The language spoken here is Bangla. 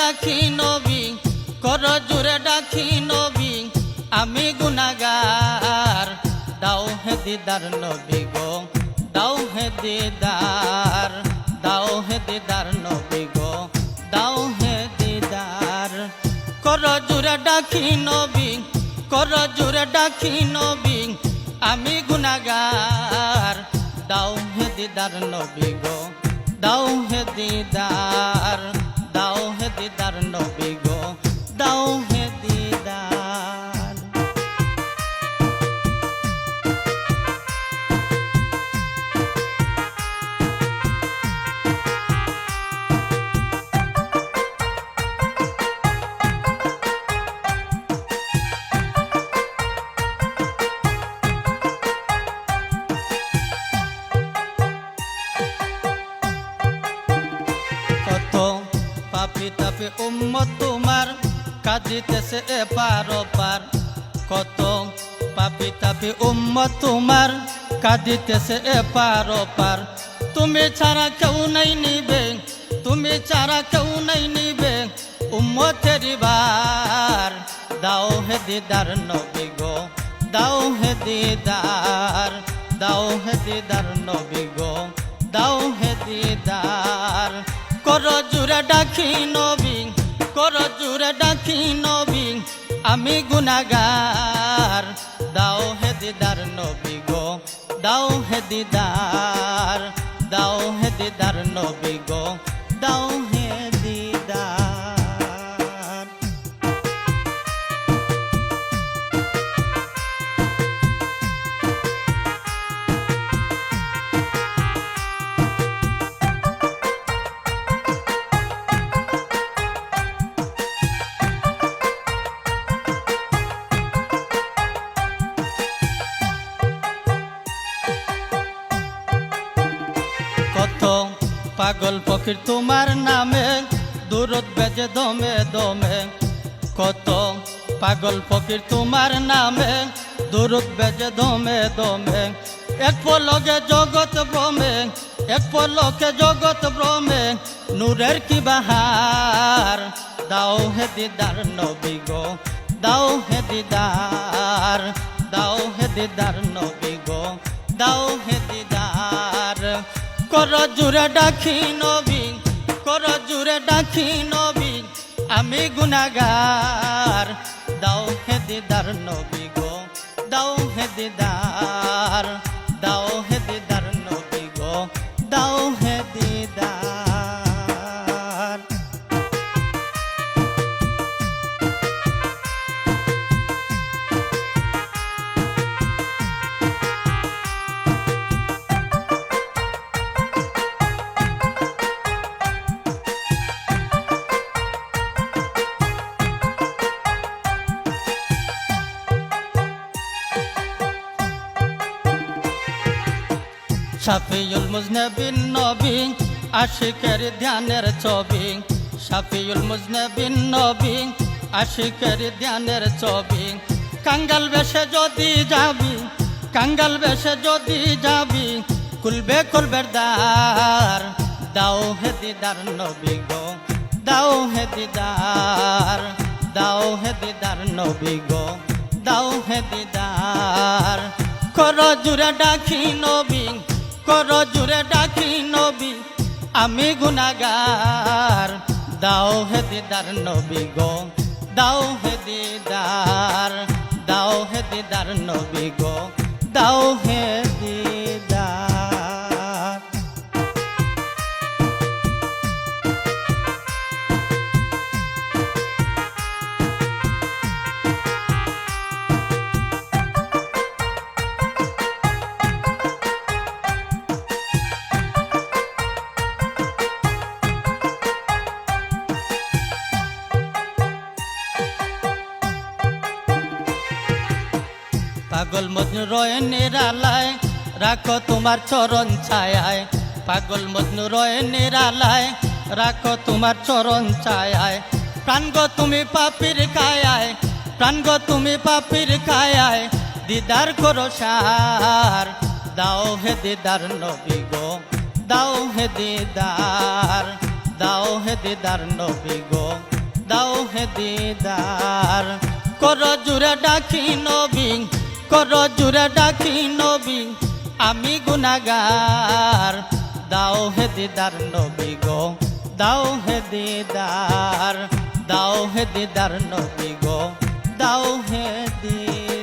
ডাকি নবী, কর জুড়ে ডাকি নবী, আমি গুনাহগার। দাও হে দিদার নবী গো, দাও হে দিদার, দাও হে দিদার নবী গো, দাও হে দিদার। কর জুড়ে ডাকি নবী, কর জুড়ে ডাকি নবী, আমি গুনাহগার। দাও হে দিদার নবী গো, দাও হে দিদার, দাও হে দিদার নবী গো, দাও হে দিদার। কত পাপি তাপি উম্মত তোমার কাঁদিতেছে এপার ওপার। কত পাপি তাপি উম্মত তোমার কাঁদিতেছে এপার ওপার। তুমি ছাড়া কেউ নাই নিবে, তুমি ছাড়া কেউ নাই নিবে উম্মতের ভার। দাও হে দিদার নবী গো, দাও হে দিদার, দাও হে দিদার নবী গো, দাও হে দিদার। কর জুড়ে ডাকি নবী, কর জুড়ে ডাকি নবী, আমি গুনাহগার। দাও হে দিদার নবী গো, দাও হে দিদার, দাও হে দিদার নবী গো, দাও হে দিদার। কত পাগল ফকির তোমার নামে দুরুদ বেজে দমে দমে। কত পাগল ফকির তোমার নামে দুরুদ বেজে দমে দমে। এক পলকে জগৎ ভ্রমে, এক পলকে জগৎ ভ্রমে, নূরের কি বাহার। দাও হে দিদার নবী গো, দাও হে দিদার, দাও হে দিদার নবী গো, দাও হে দিদার। কর জুড়ে ডাকি নবী, কর জুড়ে ডাকি নবী, আমি গুনাহগার। দাও হে দিদার নবী গো, দাও হে দিদার, দাও হে দিদার নবী গো, দাও হে দিদার। শাফিউল মুজনবিন নবী, আশিকের ধ্যানের ছবি। শাফিউল মুজনবিন নবী, আশিকের ধ্যানের ছবি। কাঙ্গাল বেশে যদি যাবি, কাঙ্গাল বেশে যদি যাবি, খুলবে কলবের দ্বার। দাও হে দিদার নবী গো, দাও হে দিদার, দাও হে দিদার নবী গো, দাও হে দিদার। কর জুড়ে ডাকি নবী, কর জুড়ে ডাকি নবী, আমি গুনাহগার। দাও হে দিদার নবী গো, দাও হে দিদার, দাও হে দিদার নবী গো, দাও হে দিদার। পাগল মজনু রয়ে নিরালায়, রাখো তোমার চরণ ছায়ায়। পাগল মজনু রয়ে নিরালায়, রাখো তোমার চরণ ছায়ায়। প্রাণ গো তুমি পাপির কায়ায়, প্রাণ গো তুমি পাপির কায়ায়, দিদার করো সার। দাও হে দিদার নবী গো, দাও হে দিদার, দাও হে দিদার নবী গো, দাও হে দিদার কর জুড়ে ডাকি নবী কর জুড়ে ডাকি নবী আমি গুনাহগার দাও হে দিদার নবী গো দাও হে দিদার নবী গো দাও হে দিদার